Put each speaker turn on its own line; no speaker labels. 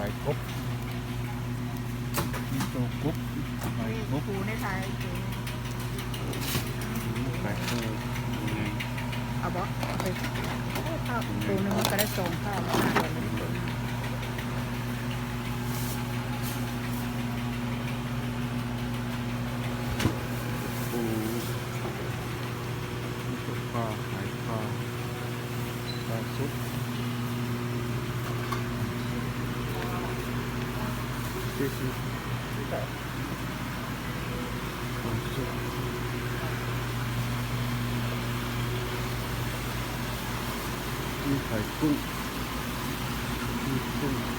ายกบมีตัวกบขายกบ
ปูในไทย
ขายปูยังไง
เอาบอกเอาไปข้าวตัวนึงมันก็ได้ส่งข้าวมาเดือนละตัวนึง
ปูมีตัวปลาขายปลาปลาสุดสี่สิบปลาสุดมีไข่กุ้งมีกุ้ง